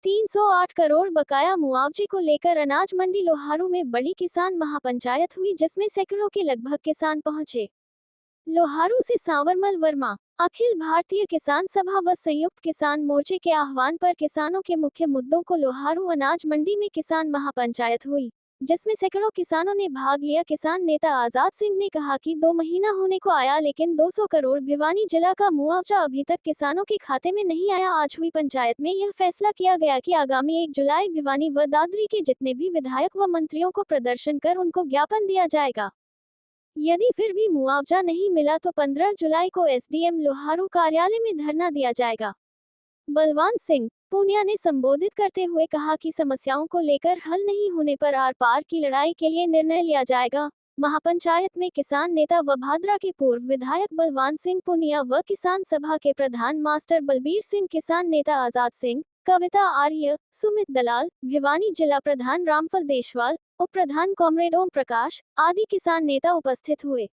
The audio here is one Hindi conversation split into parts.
308 करोड़ बकाया मुआवजे को लेकर अनाज मंडी लोहारू में बड़ी किसान महापंचायत हुई, जिसमें सैकड़ों के लगभग किसान पहुंचे। लोहारू से सांवरमल वर्मा। अखिल भारतीय किसान सभा व संयुक्त किसान मोर्चे के आह्वान पर किसानों के मुख्य मुद्दों को लोहारू अनाज मंडी में किसान महापंचायत हुई, जिसमें सैकड़ों किसानों ने भाग लिया। किसान नेता आजाद सिंह ने कहा कि 2 महीना होने को आया, लेकिन 200 करोड़ भिवानी जिला का मुआवजा अभी तक किसानों के खाते में नहीं आया। आज हुई पंचायत में यह फैसला किया गया कि आगामी 1 जुलाई भिवानी व दादरी के जितने भी विधायक व मंत्रियों को प्रदर्शन कर उनको ज्ञापन दिया जाएगा। यदि फिर भी मुआवजा नहीं मिला तो 15 जुलाई को एसडीएम लोहारू कार्यालय में धरना दिया जाएगा। बलवान सिंह पूनिया ने संबोधित करते हुए कहा कि समस्याओं को लेकर हल नहीं होने पर आर पार की लड़ाई के लिए निर्णय लिया जाएगा। महापंचायत में किसान नेता व भादरा के पूर्व विधायक बलवान सिंह पूनिया व किसान सभा के प्रधान मास्टर बलबीर सिंह, किसान नेता आजाद सिंह, कविता आर्य, सुमित दलाल, भिवानी जिला प्रधान रामफल देशवाल, उप प्रधान कॉमरेड ओम प्रकाश आदि किसान नेता उपस्थित हुए।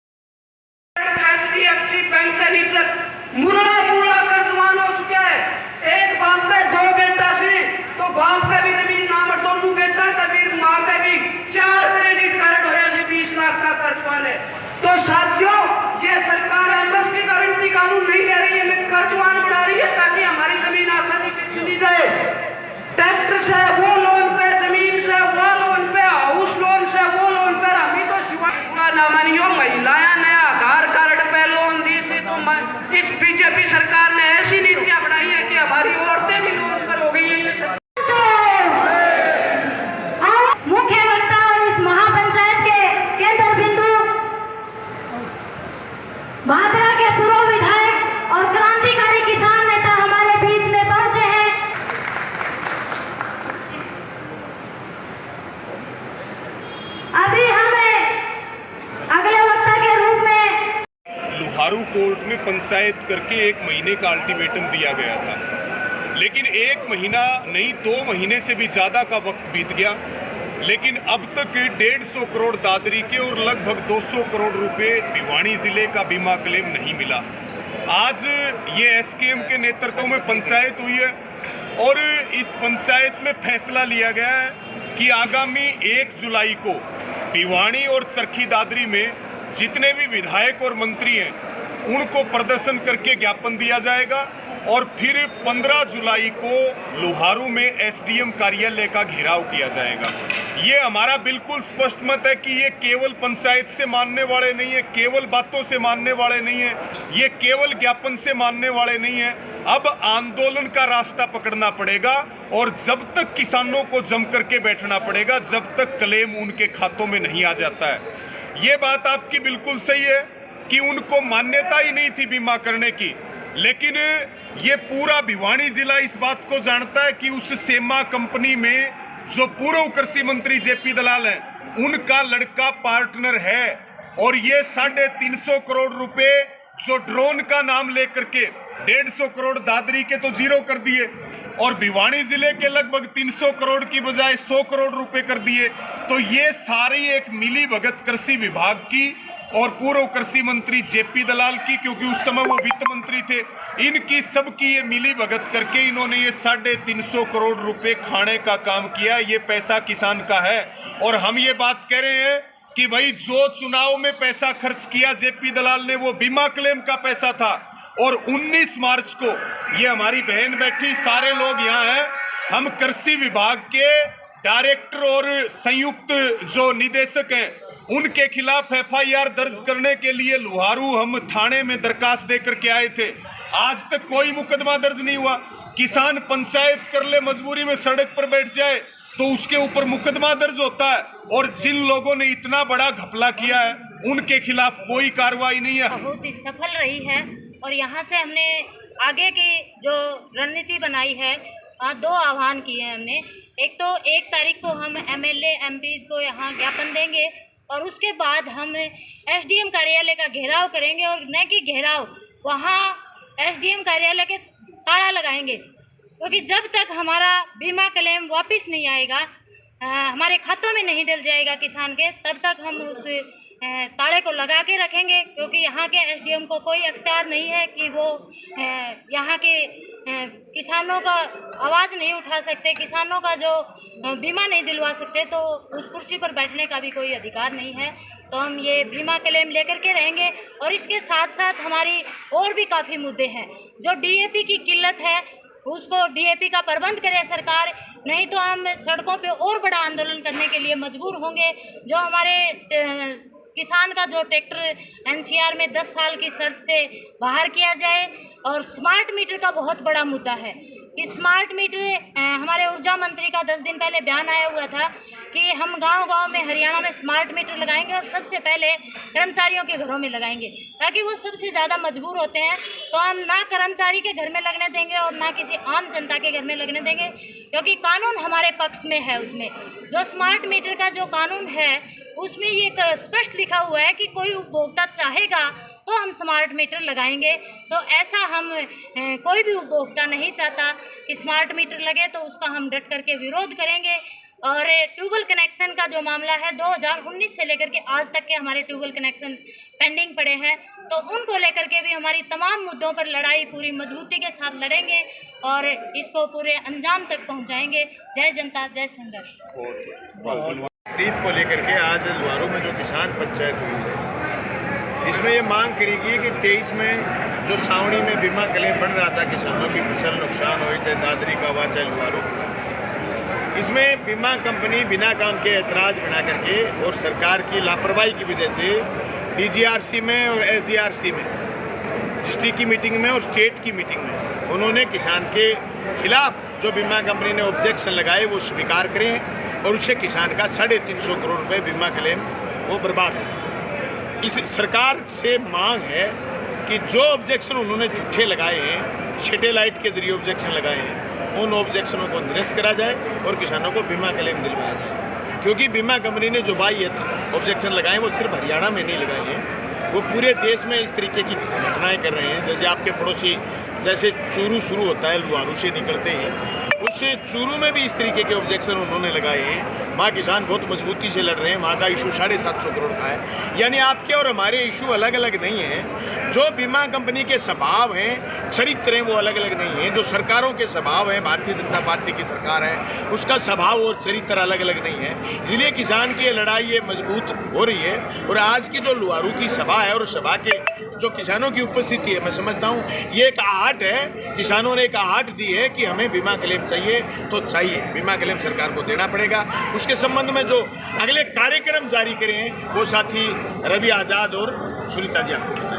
एक बाप पे 2 बेटा सी तो बाप का भी जमीन नाम दोनों बेटा कबीर माँ का भी 4 क्रेडिट कार्ड हो रहे 20 लाख का कर्ज वाले। तो साथियों, ये सरकार एमएसपी गारंटी कानून नहीं दे रही है, मैं कर्जवान बढ़ा रही है ताकि हमारी जमीन आसानी से छीनी जाए। ट्रैक्टर से वो लोन पे, जमीन से वो लोन पे, हाउस लोन से वो लोन पे, हमी तो सिवा पूरा ना मानियो। महिलाएं ने आधार कार्ड पे लोन दी से तो इस बीजेपी सरकार ने ऐसी नीतियां बनाई है कि हमारी औरतें भी लोन पर हो गई है। ये सब मुख्य वक्ता और इस महापंचायत के केंद्र बिंदु भादरा के पूर्व विधायक और क्रांतिकारी किसान नेता हमारे बीच में पहुंचे हैं। अभी हमें अगले वक्ता के रूप में लोहारू कोर्ट में पंचायत करके 1 महीने का अल्टीमेटम दिया गया था, लेकिन 1 महीना नहीं 2 महीने से भी ज़्यादा का वक्त बीत गया, लेकिन अब तक 150 करोड़ दादरी के और लगभग 200 करोड़ रुपए भिवानी जिले का बीमा क्लेम नहीं मिला। आज ये एसकेएम के नेतृत्व में पंचायत हुई है और इस पंचायत में फैसला लिया गया है कि आगामी 1 जुलाई को भिवानी और चरखी दादरी में जितने भी विधायक और मंत्री हैं उनको प्रदर्शन करके ज्ञापन दिया जाएगा और फिर 15 जुलाई को लोहारू में एसडीएम कार्यालय का घेराव किया जाएगा। ये हमारा बिल्कुल स्पष्ट मत है कि ये केवल पंचायत से मानने वाले नहीं है, केवल बातों से मानने वाले नहीं है, ये केवल ज्ञापन से मानने वाले नहीं है। अब आंदोलन का रास्ता पकड़ना पड़ेगा और जब तक किसानों को जम करके बैठना पड़ेगा, जब तक क्लेम उनके खातों में नहीं आ जाता है। ये बात आपकी बिल्कुल सही है कि उनको मान्यता ही नहीं थी बीमा करने की, लेकिन ये पूरा भिवानी जिला इस बात को जानता है कि उस सेमा कंपनी में जो पूर्व कृषि मंत्री जेपी दलाल हैं उनका लड़का पार्टनर है और ये 350 करोड़ रुपए जो ड्रोन का नाम लेकर के 150 करोड़ दादरी के तो जीरो कर दिए और भिवानी जिले के लगभग 300 करोड़ की बजाय 100 करोड़ रुपए कर दिए। तो ये सारी एक मिली भगत कृषि विभाग की और पूर्व कृषि मंत्री जेपी दलाल की, क्योंकि उस समय वो वित्त मंत्री थे, इनकी सबकी ये मिली भगत करके इन्होंने ये 350 करोड़ रुपए खाने का काम किया। ये पैसा किसान का है और हम ये बात कह रहे हैं कि भाई जो चुनाव में पैसा खर्च किया जेपी दलाल ने वो बीमा क्लेम का पैसा था और 19 मार्च को ये हमारी बहन बैठी, सारे लोग यहाँ हैं, हम कृषि विभाग के डायरेक्टर और संयुक्त जो निदेशक हैं उनके खिलाफ एफआईआर दर्ज करने के लिए लोहारू हम थाने में दरखास्त देकर के आए थे। आज तक कोई मुकदमा दर्ज नहीं हुआ। किसान पंचायत कर ले, मजबूरी में सड़क पर बैठ जाए तो उसके ऊपर मुकदमा दर्ज होता है और जिन लोगों ने इतना बड़ा घपला किया है उनके खिलाफ कोई कार्रवाई नहीं है। बहुत ही सफल रही है और यहाँ से हमने आगे की जो रणनीति बनाई है, 2 आह्वान किए हैं हमने। एक तो 1 तारीख को हम एमएलए एमपीज को यहाँ ज्ञापन देंगे और उसके बाद हम एसडीएम कार्यालय का घेराव करेंगे और न कि घेराव, वहाँ एसडीएम कार्यालय के ताला लगाएंगे, क्योंकि जब तक हमारा बीमा क्लेम वापस नहीं आएगा, हमारे खातों में नहीं डल जाएगा किसान के, तब तक हम उस ताले को लगा के रखेंगे। क्योंकि यहाँ के एसडीएम को कोई अख्तियार नहीं है कि वो यहाँ के किसानों का आवाज़ नहीं उठा सकते, किसानों का जो बीमा नहीं दिलवा सकते, तो उस कुर्सी पर बैठने का भी कोई अधिकार नहीं है। तो हम ये बीमा क्लेम लेकर के रहेंगे और इसके साथ साथ हमारी और भी काफ़ी मुद्दे हैं। जो डीएपी की किल्लत है उसको डीएपी का प्रबंध करे सरकार, नहीं तो हम सड़कों पे और बड़ा आंदोलन करने के लिए मजबूर होंगे। जो हमारे किसान का जो ट्रैक्टर एनसीआर में 10 साल की शर्त से बाहर किया जाए। और स्मार्ट मीटर का बहुत बड़ा मुद्दा है कि स्मार्ट मीटर, हमारे ऊर्जा मंत्री का 10 दिन पहले बयान आया हुआ था कि हम गांव-गांव में हरियाणा में स्मार्ट मीटर लगाएंगे और सबसे पहले कर्मचारियों के घरों में लगाएंगे, ताकि वो सबसे ज़्यादा मजबूर होते हैं। तो हम ना कर्मचारी के घर में लगने देंगे और ना किसी आम जनता के घर में लगने देंगे, क्योंकि कानून हमारे पक्ष में है। उसमें जो स्मार्ट मीटर का जो कानून है उसमें ये स्पष्ट लिखा हुआ है कि कोई उपभोक्ता चाहेगा तो हम स्मार्ट मीटर लगाएंगे। तो ऐसा हम कोई भी उपभोक्ता नहीं चाहता कि स्मार्ट मीटर लगे, तो उसका हम डट करके विरोध करेंगे। और ट्यूबवेल कनेक्शन का जो मामला है, 2019 से लेकर के आज तक के हमारे ट्यूबवेल कनेक्शन पेंडिंग पड़े हैं, तो उनको लेकर के भी हमारी तमाम मुद्दों पर लड़ाई पूरी मजबूती के साथ लड़ेंगे और इसको पूरे अंजाम तक पहुंचाएंगे। जय जनता जय संघर्ष। खरीद को लेकर के आज लुहारू में जो किसान पंचायत हुई है, इसमें ये मांग करी गई कि 23 में जो सावणी में बीमा क्लेम बन रहा था किसानों की फसल नुकसान हो, चाहे दादरी का हुआ चाहे लुहारू का, इसमें बीमा कंपनी बिना काम के ऐतराज बना करके और सरकार की लापरवाही की वजह से डीजीआरसी में और एसजीआरसी में, डिस्ट्रिक्ट की मीटिंग में और स्टेट की मीटिंग में उन्होंने किसान के खिलाफ जो बीमा कंपनी ने ऑब्जेक्शन लगाए वो स्वीकार करें और उससे किसान का 350 करोड़ रुपए बीमा क्लेम वो बर्बाद हो। इस सरकार से मांग है कि जो ऑब्जेक्शन उन्होंने झूठे लगाए हैं, सैटेलाइट के जरिए ऑब्जेक्शन लगाए हैं, उन ऑब्जेक्शनों को निरस्त करा जाए और किसानों को बीमा क्लेम दिलवाया जाए। क्योंकि बीमा कंपनी ने जो बाई ऑब्जेक्शन लगाए वो सिर्फ हरियाणा में नहीं लगाए हैं, वो पूरे देश में इस तरीके की घटनाएं कर रहे हैं। जैसे आपके पड़ोसी, जैसे चूरू शुरू होता है लुहारू से निकलते ही, उससे चूरू में भी इस तरीके के ऑब्जेक्शन उन्होंने लगाए हैं। वहाँ किसान बहुत मजबूती से लड़ रहे हैं, वहाँ का इशू 750 करोड़ का है। यानी आपके और हमारे इशू अलग अलग नहीं हैं। जो बीमा कंपनी के स्वभाव हैं, चरित्र हैं, वो अलग अलग नहीं हैं। जो सरकारों के स्वभाव हैं, भारतीय जनता पार्टी की सरकार है, उसका स्वभाव और चरित्र अलग अलग नहीं है। इसलिए किसान की ये लड़ाई ये मजबूत हो रही है। और आज की जो लुहारू की सभा है और सभा के जो किसानों की उपस्थिति है, मैं समझता हूँ ये एक आहट है। किसानों ने एक आहट दी है कि हमें बीमा क्लेम चाहिए तो चाहिए, बीमा क्लेम सरकार को देना पड़ेगा। उसके संबंध में जो अगले कार्यक्रम जारी करें वो साथी रवि आज़ाद और सुनीता जी आपको